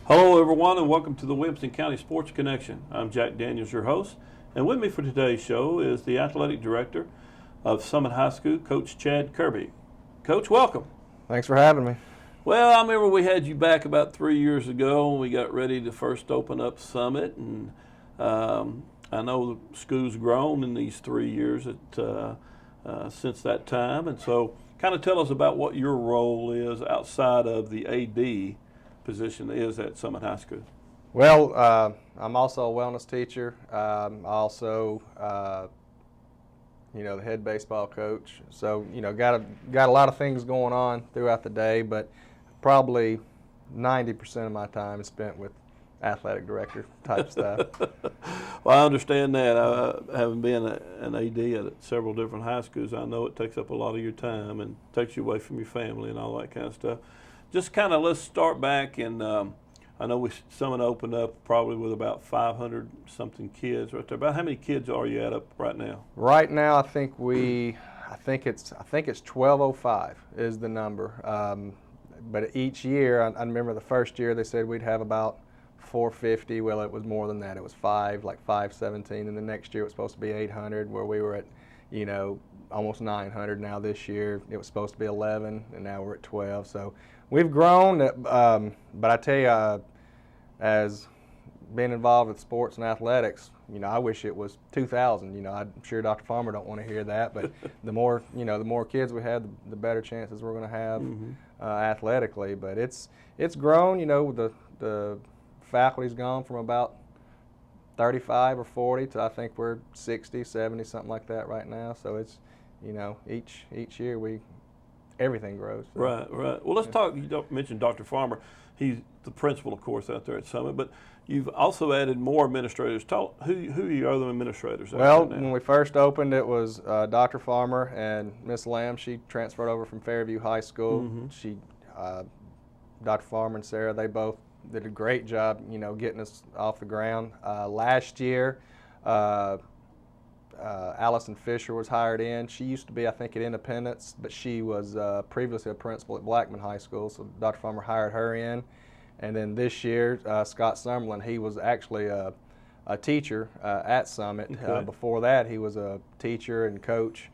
Hello, everyone, and welcome to the Williamson County Sports Connection. I'm Jack Daniels, your host, and with me for today's show is the athletic director of Summit High School, Coach Chad Kirby. Coach, welcome. Thanks for having me. Well, I remember we had you back about 3 years ago, and we got ready to first open up Summit, and I know the school's grown in these 3 years since that time, and so kind of tell us about what your role is outside of the AD position is at Summit High School. Well, I'm also a wellness teacher. Also, the head baseball coach. So, got a lot of things going on throughout the day, but probably 90% of my time is spent with athletic director type stuff. Well, I understand that. Having been an AD at several different high schools, I know it takes up a lot of your time and takes you away from your family and all that kind of stuff. Just kind of let's start back, and I know Summit opened up probably with about 500 something kids right there. About how many kids are you at up right now? Right now, I think it's 1205 is the number. But each year, I remember the first year they said we'd have about 450. Well, it was more than that. It was 517, and the next year it was supposed to be 800, where we were at, almost 900 now. This year it was supposed to be 11, and now we're at 12. So we've grown, but I tell you, as being involved with sports and athletics, I wish it was 2,000. I'm sure Dr. Farmer don't want to hear that, but the more kids we have, the better chances we're going to have athletically. But it's grown. The faculty's gone from about 35 or 40 to I think we're 60, 70, something like that right now. So it's, each year everything grows. So. Right. Well, let's talk. You mentioned Dr. Farmer. He's the principal, of course, out there at Summit, but you've also added more administrators. Who are your other administrators? Well, when we first opened, it was Dr. Farmer and Miss Lamb. She transferred over from Fairview High School. Mm-hmm. Dr. Farmer and Sarah, they both did a great job, getting us off the ground. Last year, Allison Fisher was hired in. She used to be, I think, at Independence, but she was previously a principal at Blackman High School, so Dr. Farmer hired her in. And then this year, Scott Summerlin, he was actually a teacher at Summit. Okay. Before that, he was a teacher and coach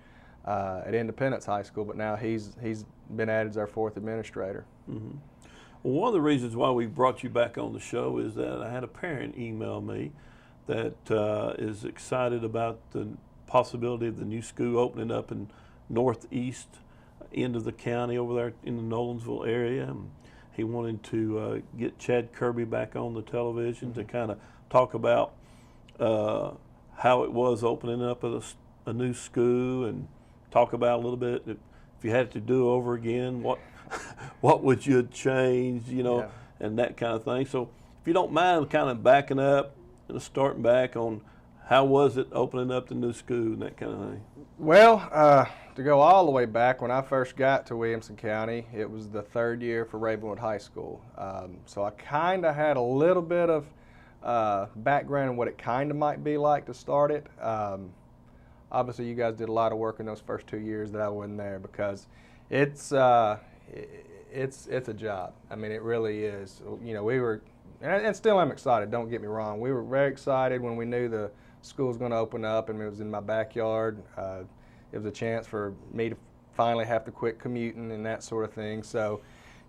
at Independence High School, but now he's been added as our fourth administrator. Mm-hmm. Well, one of the reasons why we brought you back on the show is that I had a parent email me that is excited about the possibility of the new school opening up in northeast end of the county over there in the Nolensville area. And he wanted to get Chad Kirby back on the television to kind of talk about how it was opening up a new school and talk about a little bit if you had to do over again, what would you change, and that kind of thing. So if you don't mind kind of backing up and starting back on how was it opening up the new school and that kind of thing. Well, to go all the way back, when I first got to Williamson County, it was the third year for Ravenwood High School. So I kind of had a little bit of background in what it kind of might be like to start it. Obviously, you guys did a lot of work in those first 2 years that I wasn't there, because it's a job. I mean, it really is. We were, and still I'm excited, don't get me wrong. We were very excited when we knew the school was going to open up, and it was in my backyard. It was a chance for me to finally have to quit commuting and that sort of thing. So,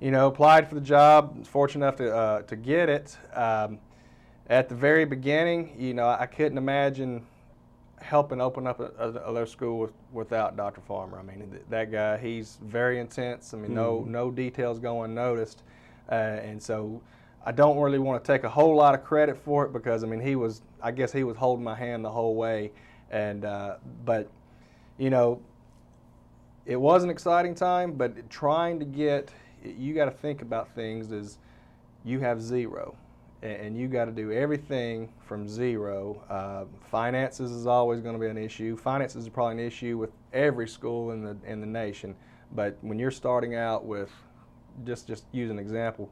applied for the job, was fortunate enough to get it. At the very beginning, I couldn't imagine helping open up a school without Dr. Farmer. I mean, that guy, he's very intense. I mean, no details go unnoticed. And so I don't really want to take a whole lot of credit for it, because, I mean, I guess he was holding my hand the whole way. And, but, it was an exciting time, but trying to you got to think about things as you have zero. And you got to do everything from zero. Finances is always going to be an issue. Finances is probably an issue with every school in the nation. But when you're starting out with, just use an example,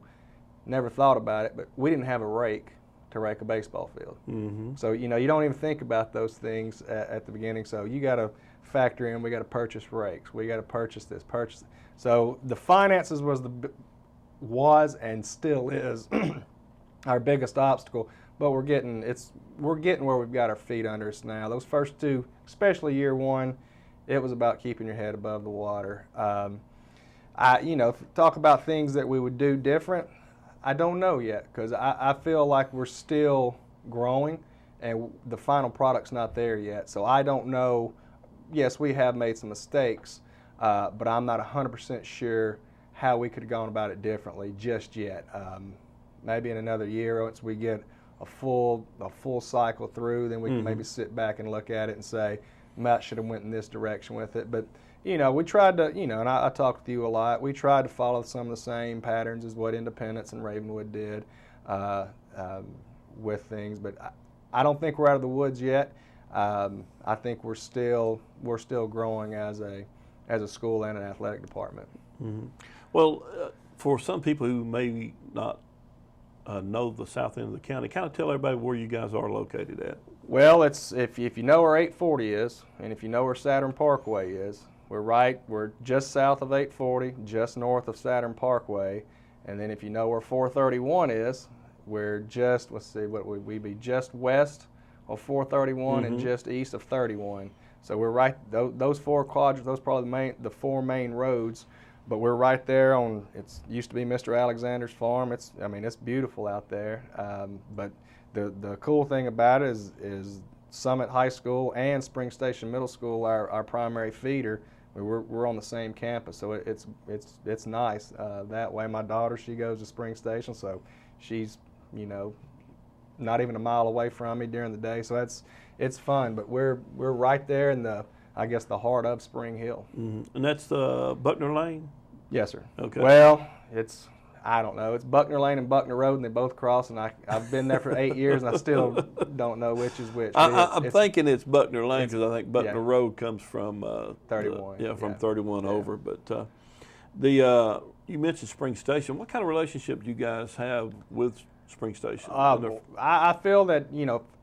never thought about it, but we didn't have a rake to rake a baseball field. Mm-hmm. So you don't even think about those things at the beginning. So you got to factor in, we got to purchase rakes, we got to purchase this, purchase that. So the finances was and still is our biggest obstacle. But we're getting where we've got our feet under us now. Those first two, especially year one, it was about keeping your head above the water. Talk about things that we would do different. I don't know yet, because I feel like we're still growing and the final product's not there yet. So I don't know. Yes, we have made some mistakes, but I'm not 100% sure how we could have gone about it differently just yet. Maybe in another year, once we get a full cycle through, then we can maybe sit back and look at it and say, Matt should have went in this direction with it. But we tried to, and I talked with you a lot, we tried to follow some of the same patterns as what Independence and Ravenwood did with things. But I don't think we're out of the woods yet. I think we're still growing as a school and an athletic department. Mm-hmm. Well, for some people who maybe not know the south end of the county, kind of tell everybody where you guys are located at. Well, it's if you know where 840 is, and if you know where Saturn Parkway is, we're just south of 840, just north of Saturn Parkway, and then if you know where 431 is, we're just, we'd be just west of 431 and just east of 31. So we're right, those four quadrants, those are probably the four main roads, but we're right there on, it used to be Mr. Alexander's farm. It's beautiful out there, but the cool thing about it is Summit High School and Spring Station Middle School, our primary feeder, we're on the same campus, so it's nice that way. My daughter, she goes to Spring Station, so she's not even a mile away from me during the day, so it's fun. But we're right there in the heart of Spring Hill. Mm-hmm. And that's Buckner Lane? Yes, sir. Okay. Well, I don't know. It's Buckner Lane and Buckner Road, and they both cross, and I've been there for 8 years, and I still don't know which is which. I'm thinking it's Buckner Lane, because I think Buckner Road comes from 31. From 31 over. But you mentioned Spring Station. What kind of relationship do you guys have with Spring Station? I feel that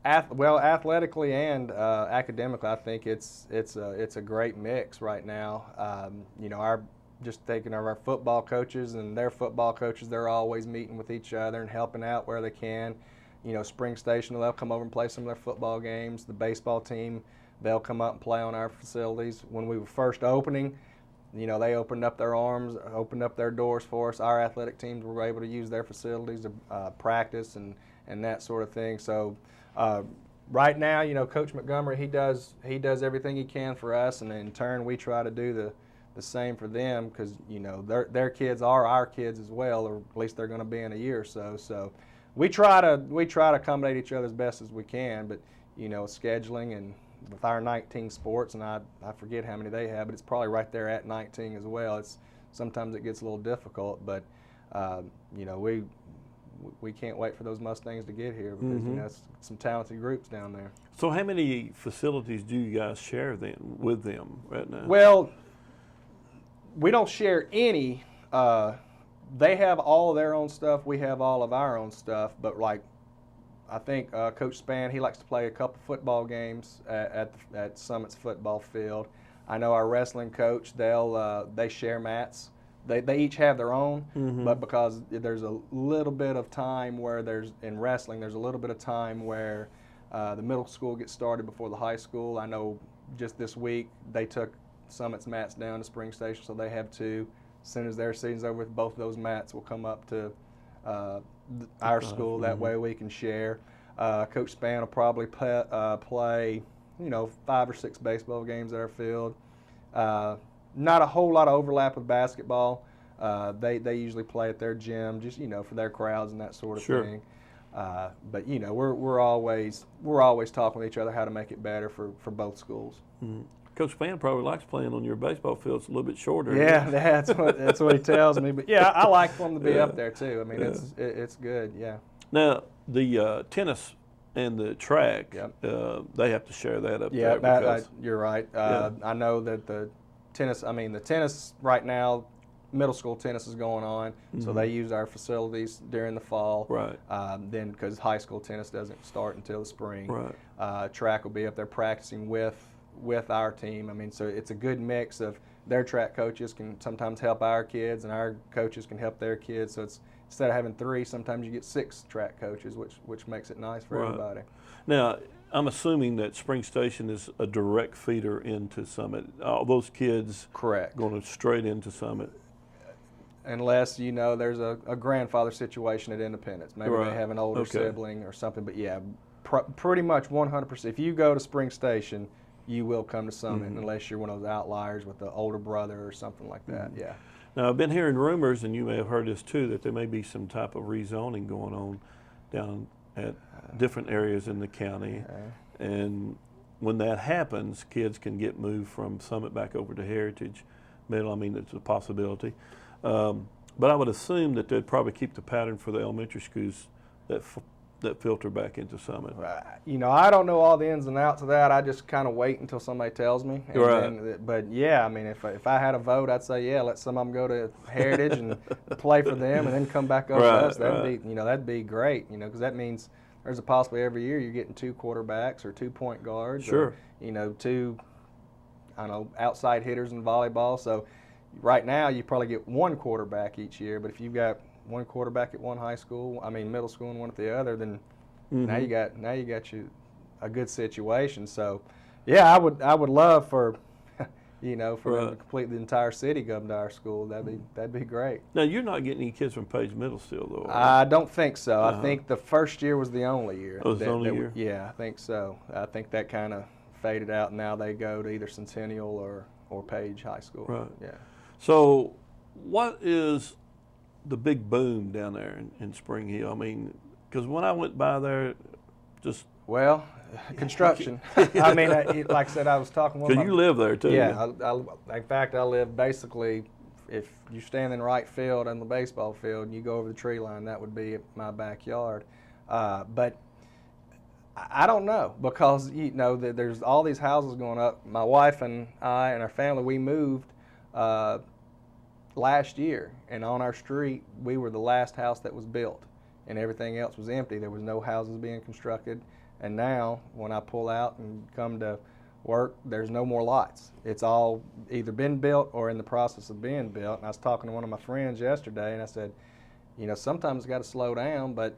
athletically and academically, I think it's a great mix right now. Just thinking of our football coaches and their football coaches, they're always meeting with each other and helping out where they can. Spring Station, they'll come over and play some of their football games. The baseball team, they'll come up and play on our facilities. When we were first opening, they opened up their arms, opened up their doors for us. Our athletic teams were able to use their facilities to practice and that sort of thing. So right now, Coach Montgomery, he does everything he can for us, and in turn we try to do the same for them, because their kids are our kids as well, or at least they're going to be in a year or so. So we try to accommodate each other as best as we can, but scheduling and with our 19 sports, and I forget how many they have, but it's probably right there at 19 as well. Sometimes it gets a little difficult, but we can't wait for those Mustangs to get here, because it's some talented groups down there. So how many facilities do you guys share with them right now? Well, we don't share any. They have all of their own stuff. We have all of our own stuff. But I think Coach Spann, he likes to play a couple football games at Summit's football field. I know our wrestling coach, they share mats. They each have their own, but because there's a little bit of time where in wrestling, there's a little bit of time where the middle school gets started before the high school. I know just this week they took Summit's mats down to Spring Station, so they have two. As soon as their season's over with, both of those mats will come up to our school. That way we can share. Coach Spann will probably play 5 or 6 baseball games at our field. Not a whole lot of overlap with basketball. They usually play at their gym, just for their crowds and that sort of thing. But we're always talking with each other how to make it better for both schools. Mm-hmm. Coach Spann probably likes playing on your baseball field. It's a little bit shorter. Yeah, that's what he tells me. But yeah, I like for him to be up there too. I mean, it's good. Yeah. Now the tennis and the track, they have to share that up there. Yeah, you're right. I know that the tennis right now, middle school tennis is going on, so they use our facilities during the fall. Right. Then because high school tennis doesn't start until the spring. Right. Track will be up there practicing with our team. I mean, so it's a good mix of their track coaches can sometimes help our kids, and our coaches can help their kids. So it's instead of having 3, sometimes you get 6 track coaches, which makes it nice for everybody. Now, I'm assuming that Spring Station is a direct feeder into Summit. All those kids Correct. going straight into Summit. Unless, there's a grandfather situation at Independence. Maybe Right. they have an older Okay. sibling or something. But, yeah, pretty much 100%. If you go to Spring Station, you will come to Summit unless you're one of those outliers with an older brother or something like that, yeah. Now, I've been hearing rumors, and you may have heard this too, that there may be some type of rezoning going on down at different areas in the county. And when that happens, kids can get moved from Summit back over to Heritage Middle. I mean, it's a possibility. But I would assume that they'd probably keep the pattern for the elementary schools that filter back into Summit. I don't know all the ins and outs of that. I just kind of wait until somebody tells me. But yeah, I mean, if I had a vote, I'd say, yeah, let some of them go to Heritage and play for them, and then come back over to us. That'd be great. Because that means there's a possibility every year you're getting 2 quarterbacks or 2 point guards. Sure. Or, 2, outside hitters in volleyball. So right now you probably get 1 quarterback each year, but if you've got 1 quarterback at one middle school and one at the other, then now you got you a good situation. So, yeah, I would love for them to complete the entire city come to our school. That'd be great. Now, you're not getting any kids from Page Middle still, though, I don't think so. I think the first year was the only year. Oh, it was the only year? Yeah, I think so. I think that kind of faded out, and now they go to either Centennial or Page High School. Right. Yeah. So, what is the big boom down there in Spring Hill? I mean, because when I went by there, just construction. I mean, like I said, I was talking with because you live there too. Yeah, in fact, I live basically. If you stand in right field on the baseball field and you go over the tree line, that would be my backyard. But I don't know, because there's all these houses going up. My wife and I and our family, we moved last year, and on our street we were the last house that was built, and everything else was empty. There was no houses being constructed, and now when I pull out and come to work, there's no more lots. It's all either been built or in the process of being built. And I was talking to one of my friends yesterday, and I said, sometimes it's got to slow down, but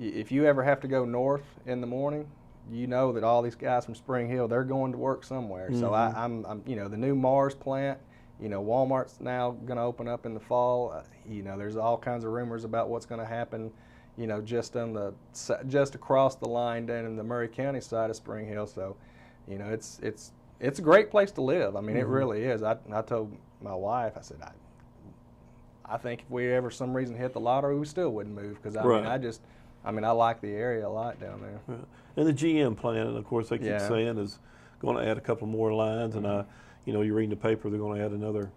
if you ever have to go north in the morning, you know that all these guys from Spring Hill, they're going to work somewhere. So I'm the new Mars plant, Walmart's now going to open up in the fall. There's all kinds of rumors about what's going to happen, just across the line down in the Murray County side of Spring Hill. So, it's a great place to live. I mean, it really is. I told my wife, I said, I think if we ever some reason hit the lottery, we still wouldn't move, because I like the area a lot down there. Right. And the GM plant, and of course they keep saying, is going to add a couple more lines, and you're reading the paper, they're going to add another,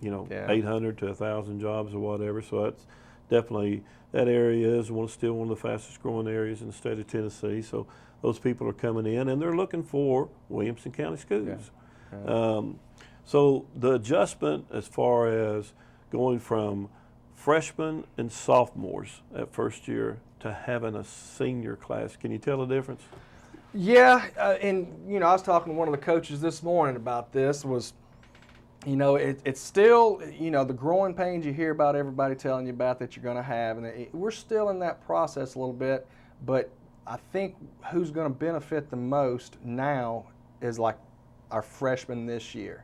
800 to 1,000 jobs or whatever. So that's definitely, that area is still one of the fastest growing areas in the state of Tennessee. So those people are coming in, and they're looking for Williamson County schools. Yeah. So the adjustment as far as going from freshmen and sophomores at first year to having a senior class, can you tell the difference? Yeah, and I was talking to one of the coaches this morning about this. Was it's still the growing pains you hear about, everybody telling you about that you're going to have, and we're still in that process a little bit. But I think who's going to benefit the most now is like our freshmen this year,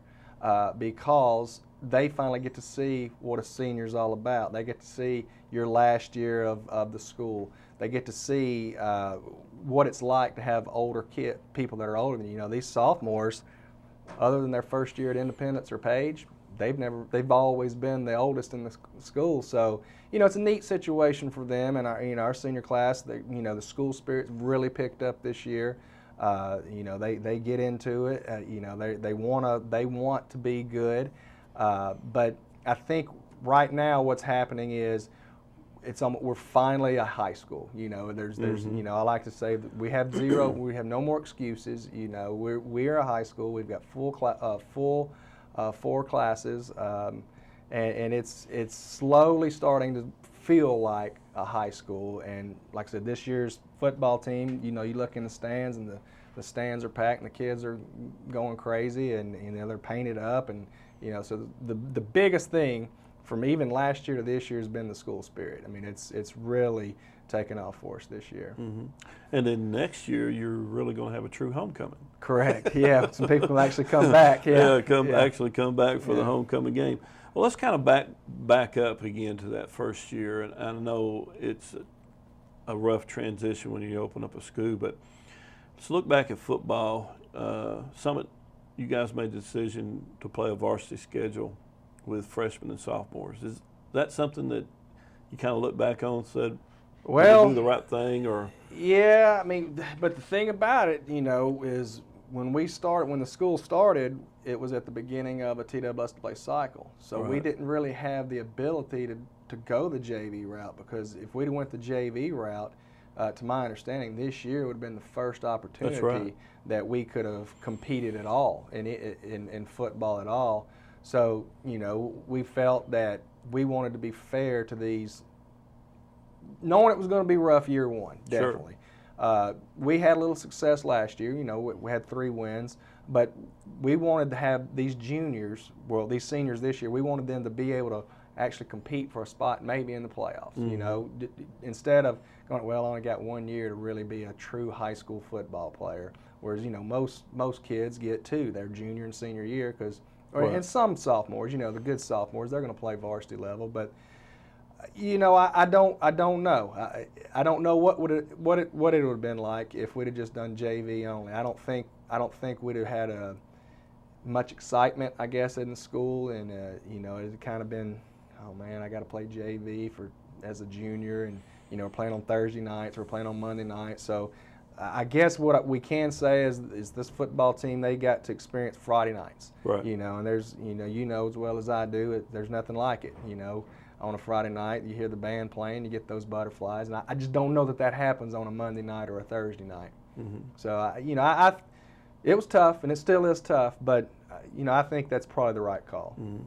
because they finally get to see what a senior's all about. They get to see your last year of the school. They get to see what it's like to have older people that are older than you. These sophomores, other than their first year at Independence or Page, they've always been the oldest in the school. So it's a neat situation for them, and our senior class. The school spirit's really picked up this year. They get into it. They want to be good. But I think right now what's happening is we're finally a high school. There's I like to say that we have no more excuses. We're a high school. We've got full 4 classes, and it's slowly starting to feel like a high school. And like I said, this year's football team, you look in the stands, and the stands are packed, and the kids are going crazy, and they're painted up, and So the biggest thing from even last year to this year has been the school spirit. I mean, it's really taken off for us this year. Mm-hmm. And then next year, you're really going to have a true homecoming. Correct. Yeah, some people will actually come back. Yeah, actually come back for the homecoming game. Well, let's kind of back up again to that first year, and I know it's a rough transition when you open up a school, but let's look back at football. Summit, you guys made the decision to play a varsity schedule with freshmen and sophomores. Is that something that you kind of look back on and said, well, did we do the right thing, or? Yeah, I mean, but the thing about it, is when the school started, it was at the beginning of a TWSAA cycle. So we didn't really have the ability to go the JV route, because if we'd went the JV route, to my understanding, this year would have been the first opportunity that we could have competed at all in football at all. So, we felt that we wanted to be fair to these, knowing it was going to be rough year one, definitely. Sure. We had a little success last year. We had 3 wins, but we wanted to have these these seniors this year, we wanted them to be able to actually compete for a spot maybe in the playoffs. Mm-hmm. Instead of going, well, I only got 1 year to really be a true high school football player, whereas, most kids get 2 their junior and senior year, and some sophomores, the good sophomores, they're going to play varsity level, but I don't know. I don't know what it would have been like if we'd have just done JV only. I don't think we'd have had much excitement, I guess, in the school, and it's kind of been, oh man, I got to play JV as a junior, and we're playing on Thursday nights, we're playing on Monday nights. So I guess what we can say is this football team, they got to experience Friday nights. Right. And there's as well as I do, there's nothing like it. On a Friday night, you hear the band playing, you get those butterflies, and I just don't know that happens on a Monday night or a Thursday night. Mm-hmm. So it was tough, and it still is tough, but I think that's probably the right call. Mm-hmm.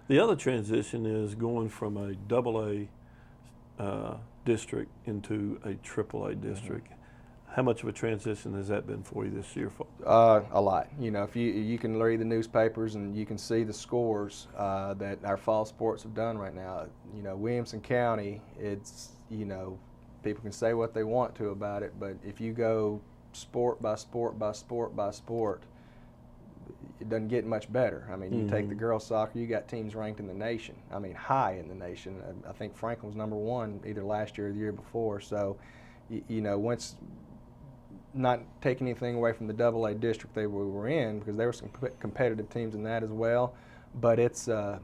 The other transition is going from a AA district into a AAA district. Mm-hmm. How much of a transition has that been for you this year? A lot. If you can read the newspapers and you can see the scores that our fall sports have done right now. Williamson County, it's, people can say what they want to about it, but if you go sport by sport by sport by sport, it doesn't get much better. I mean, you take the girls soccer, you got teams ranked in the nation. I mean, high in the nation. I think Franklin was number 1 either last year or the year before. So, once, not taking anything away from the AA district we were in, because there were some competitive teams in that as well, but it's a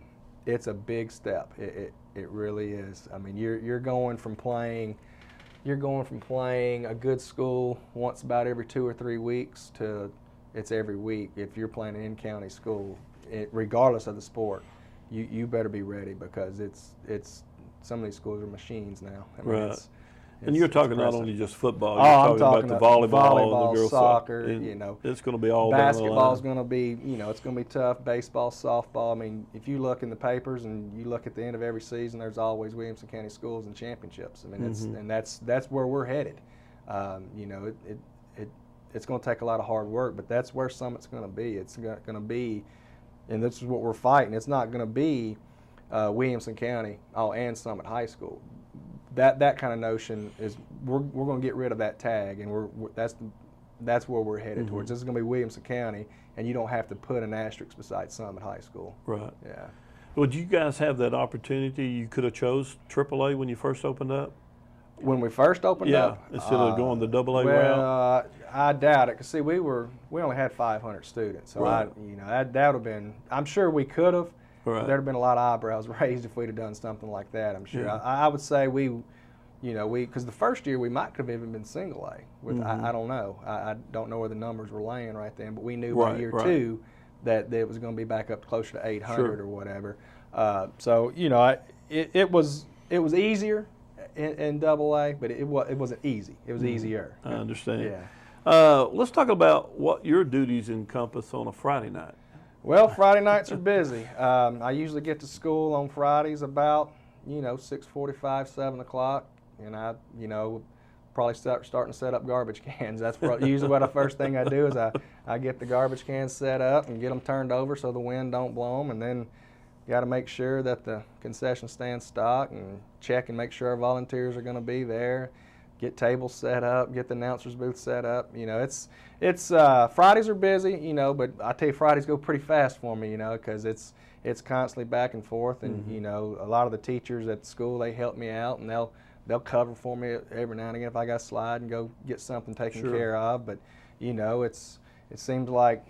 big step. It really is. I mean, you're going from playing a good school once about every 2 or 3 weeks to it's every week. If you're playing an in-county school, regardless of the sport, you better be ready, because it's some of these schools are machines now. I mean, right. And you're talking not only just football, you're talking about the volleyball, the girls soccer, it's going to be all basketball's going to be, it's going to be tough. Baseball, softball. I mean, if you look in the papers and you look at the end of every season, there's always Williamson County schools and championships. I mean, that's where we're headed. It's going to take a lot of hard work, but that's where Summit's going to be. It's going to be, and this is what we're fighting. It's not going to be Williamson County and Summit High School. That kind of notion is we're going to get rid of that tag, and that's where we're headed towards. This is going to be Williamson County, and you don't have to put an asterisk beside Summit High School. Right. Yeah. Would you guys have that opportunity? You could have chose AAA when you first opened up. When we first opened up, instead of going the AA route. Well, I doubt it. Cause see, we only had 500 students, so that would have been. I'm sure we could have. Right. There'd have been a lot of eyebrows raised if we'd have done something like that. I'm sure. Yeah. I would say because the first year we might have even been single A. With I don't know. I don't know where the numbers were laying right then, but we knew by year 2 that it was going to be back up closer to 800 or whatever. So it was easier in AA, but it wasn't easy. It was easier. I understand. Yeah. Let's talk about what your duties encompass on a Friday night. Well, Friday nights are busy. I usually get to school on Fridays about 6:45, 7 o'clock, and probably starting to set up garbage cans. That's usually what the first thing I do is I get the garbage cans set up and get them turned over so the wind don't blow them, and then got to make sure that the concession stand's stocked and check and make sure our volunteers are going to be there. Get tables set up, get the announcers booth set up. You know, it's Fridays are busy, you know, but I tell you, Fridays go pretty fast for me, you know, because it's constantly back and forth, and you know, a lot of the teachers at the school, they help me out, and they'll cover for me every now and again if I got to slide and go get something taken care of. But you know, it seems like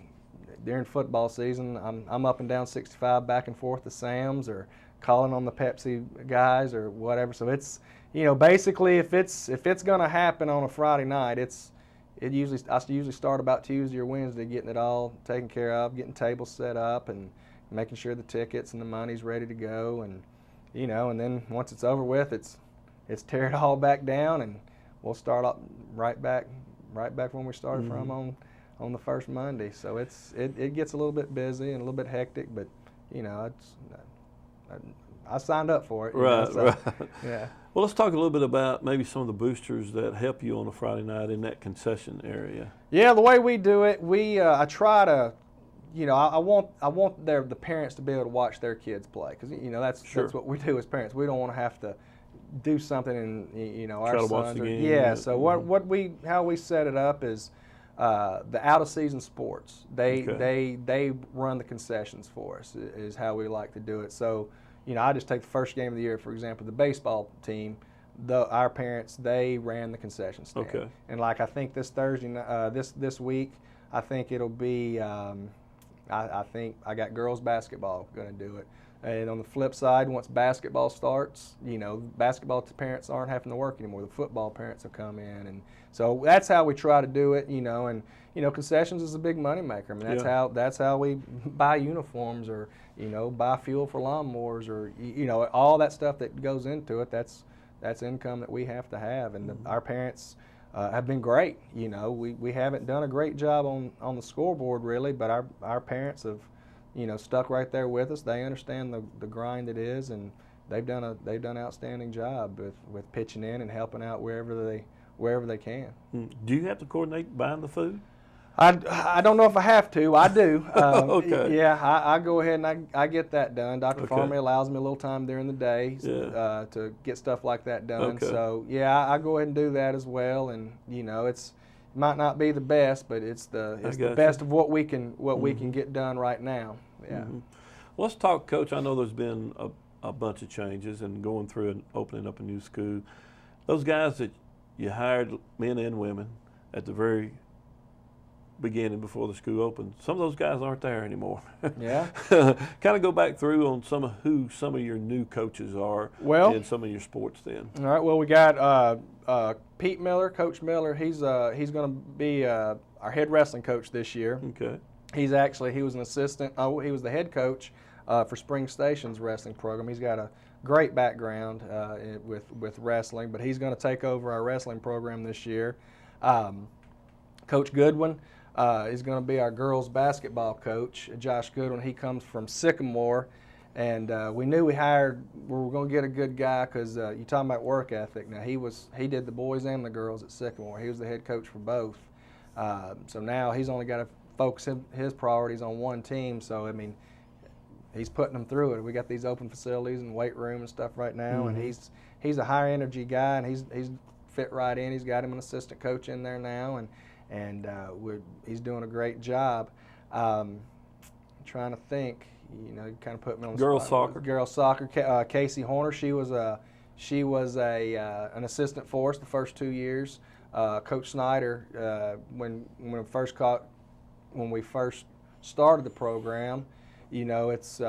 during football season, I'm up and down 65 back and forth to Sam's or calling on the Pepsi guys or whatever. So it's, you know, basically if it's going to happen on a Friday night, I usually start about Tuesday or Wednesday getting it all taken care of, getting tables set up and making sure the tickets and the money's ready to go, and you know, and then once it's over with, it's tear it all back down, and we'll start up right back when we started from on the first Monday. So it gets a little bit busy and a little bit hectic, but you know, I signed up for it. Right, right. Yeah. Well, let's talk a little bit about maybe some of the boosters that help you on a Friday night in that concession area. Yeah, the way we do it, I try to, you know, I want the parents to be able to watch their kids play, because you know that's what we do as parents. We don't want to have to do something and you know our try to sons watch the game. Yeah. So how we set it up is the out of season sports. They run the concessions for us is how we like to do it. So you know, I just take the first game of the year, for example, the baseball team. Our parents, they ran the concession stand. Okay. And like I think this Thursday, this week, I think it'll be. I think I got girls basketball going to do it. And on the flip side, once basketball starts, you know, basketball parents aren't having to work anymore. The football parents will come in, and so that's how we try to do it. You know, and you know, concessions is a big money maker. I mean, that's how we buy uniforms, or you know, buy fuel for lawnmowers, or you know, all that stuff that goes into it. That's income that we have to have, and our parents have been great. You know, we haven't done a great job on the scoreboard really, but our parents have, you know, stuck right there with us. They understand the grind it is, and they've done an outstanding job with pitching in and helping out wherever they can. Do you have to coordinate buying the food? I don't know if I have to. I do. Okay. Yeah, I go ahead and I get that done. Dr. Farmer allows me a little time during the day to get stuff like that done. Okay. So yeah, I go ahead and do that as well. And you know, it might not be the best, but it's the best of what we can get done right now. Yeah. Well, let's talk, Coach. I know there's been a bunch of changes and going through and opening up a new school. Those guys that you hired, men and women, at the very beginning before the school opened, some of those guys aren't there anymore. Yeah. Kind of go back through on who some of your new coaches are in some of your sports then. All right. Well, we got Pete Miller, Coach Miller. He's going to be our head wrestling coach this year. Okay. He was an assistant. He was the head coach for Spring Station's wrestling program. He's got a great background with wrestling, but he's going to take over our wrestling program this year. Coach Goodwin is going to be our girls basketball coach. Josh Goodwin, he comes from Sycamore, and we knew we were going to get a good guy because you're talking about work ethic. Now he did the boys and the girls at Sycamore. He was the head coach for both. So now he's only got to focus his priorities on one team. So I mean, he's putting them through it. We got these open facilities and weight room and stuff right now, and he's a high energy guy, and he's fit right in. He's got him an assistant coach in there now, and he's doing a great job. Trying to think, you know, you kind of put me on the Girls spot. soccer. Girls soccer. Casey Horner, she was an assistant for us the first 2 years. Coach Snyder, when we first started the program, you know, it's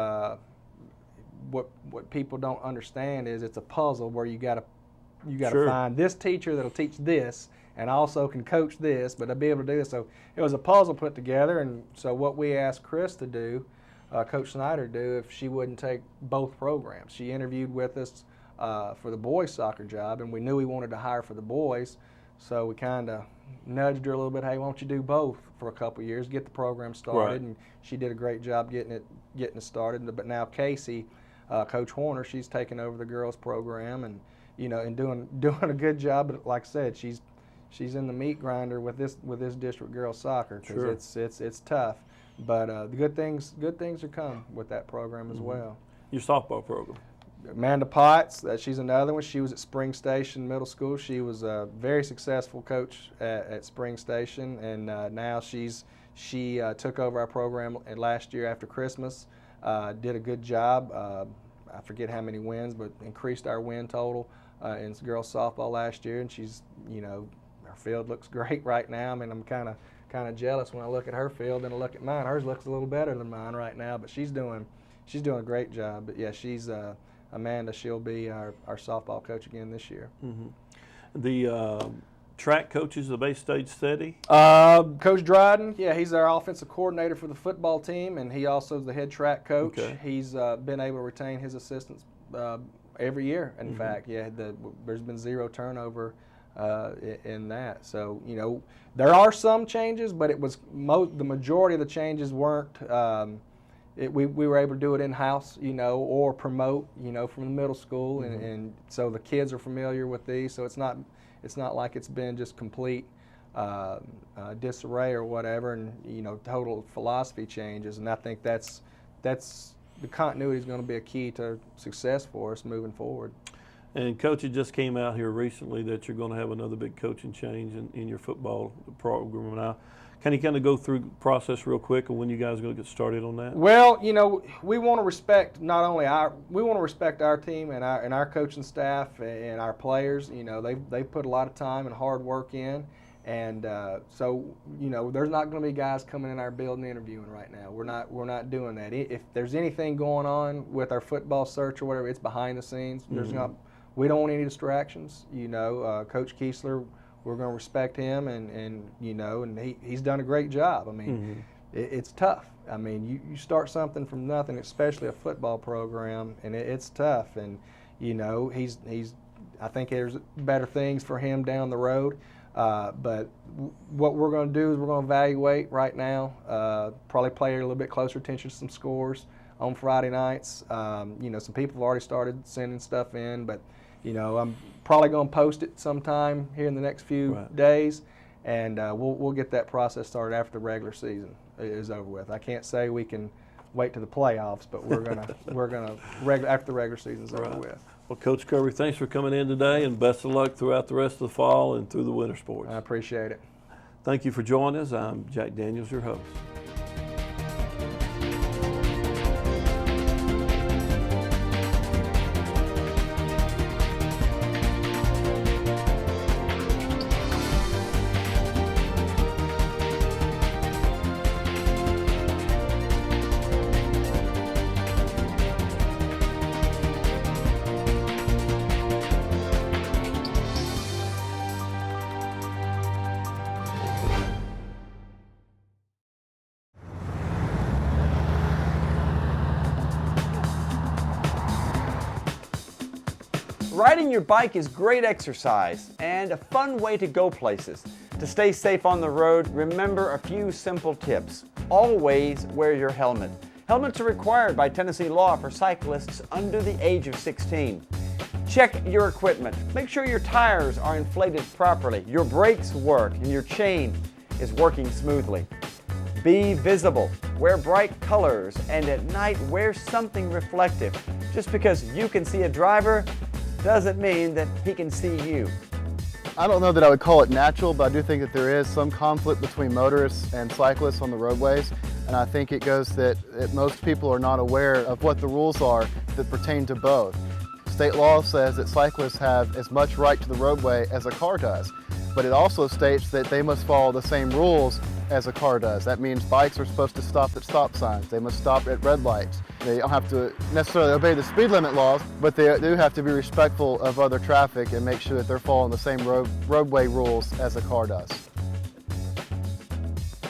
what people don't understand is it's a puzzle where you got to find this teacher that'll teach this and also can coach this, but to be able to do this. So it was a puzzle put together, and so what we asked Chris to do, Coach Snyder to do, if she wouldn't take both programs. She interviewed with us for the boys soccer job, and we knew we wanted to hire for the boys, so we kind of nudged her a little bit, hey, why don't you do both for a couple of years, get the program started, and she did a great job getting it started. But now Casey, Coach Horner, she's taken over the girls program, and and doing a good job. But like I said, she's in the meat grinder with this district girls soccer, because Sure. it's tough. But the good things are come with that program as well. Your softball program. Amanda Potts, she's another one. She was at Spring Station Middle School. She was a very successful coach at Spring Station, and now she took over our program last year after Christmas. Did a good job. I forget how many wins, but increased our win total in girls softball last year. And she's, her field looks great right now. I mean, I'm kind of jealous when I look at her field and I look at mine. Hers looks a little better than mine right now, but she's doing a great job. But yeah, she's Amanda. She'll be our softball coach again this year. Mm-hmm. The track coaches, the Bay State steady? Coach Dryden, yeah, he's our offensive coordinator for the football team, and he also is the head track coach. Okay. He's been able to retain his assistants every year. In fact, yeah, there's been zero turnover in that. So, there are some changes, but it was the majority of the changes weren't. We were able to do it in-house, or promote, from the middle school, and so the kids are familiar with these. So it's not like it's been just complete disarray or whatever, and total philosophy changes. And I think that's the continuity is going to be a key to success for us moving forward. And Coach, it just came out here recently that you're going to have another big coaching change in your football program now. Can you kind of go through the process real quick, and when you guys are going to get started on that? Well, we want to respect our team and our coaching staff and our players. They've put a lot of time and hard work in, and so there's not going to be guys coming in our building interviewing right now. We're not doing that. If there's anything going on with our football search or whatever, it's behind the scenes. We don't want any distractions. Coach Kiesler, we're going to respect him, and he's done a great job. I mean, it's tough. I mean, you start something from nothing, especially a football program, and it's tough. And he's I think there's better things for him down the road. But what we're going to do is we're going to evaluate right now. Probably pay a little bit closer attention to some scores on Friday nights. Some people have already started sending stuff in, but I'm probably going to post it sometime here in the next few days, and we'll get that process started after the regular season is over with. I can't say we can wait to the playoffs, but we're gonna after the regular season's over with. Well, Coach Kirby, thanks for coming in today, and best of luck throughout the rest of the fall and through the winter sports. I appreciate it. Thank you for joining us. I'm Jack Daniels, your host. Riding your bike is great exercise and a fun way to go places. To stay safe on the road, remember a few simple tips. Always wear your helmet. Helmets are required by Tennessee law for cyclists under the age of 16. Check your equipment. Make sure your tires are inflated properly, your brakes work, and your chain is working smoothly. Be visible. Wear bright colors, and at night wear something reflective. Just because you can see a driver doesn't mean that he can see you. I don't know that I would call it natural, but I do think that there is some conflict between motorists and cyclists on the roadways. And I think it goes that most people are not aware of what the rules are that pertain to both. State law says that cyclists have as much right to the roadway as a car does, but it also states that they must follow the same rules as a car does. That means bikes are supposed to stop at stop signs. They must stop at red lights. They don't have to necessarily obey the speed limit laws, but they do have to be respectful of other traffic and make sure that they're following the same roadway rules as a car does.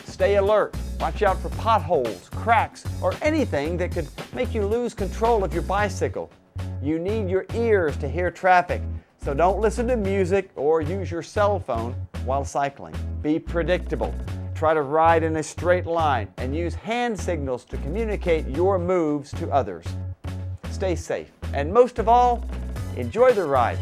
Stay alert. Watch out for potholes, cracks, or anything that could make you lose control of your bicycle. You need your ears to hear traffic, so don't listen to music or use your cell phone while cycling. Be predictable. Try to ride in a straight line and use hand signals to communicate your moves to others. Stay safe, and most of all, enjoy the ride.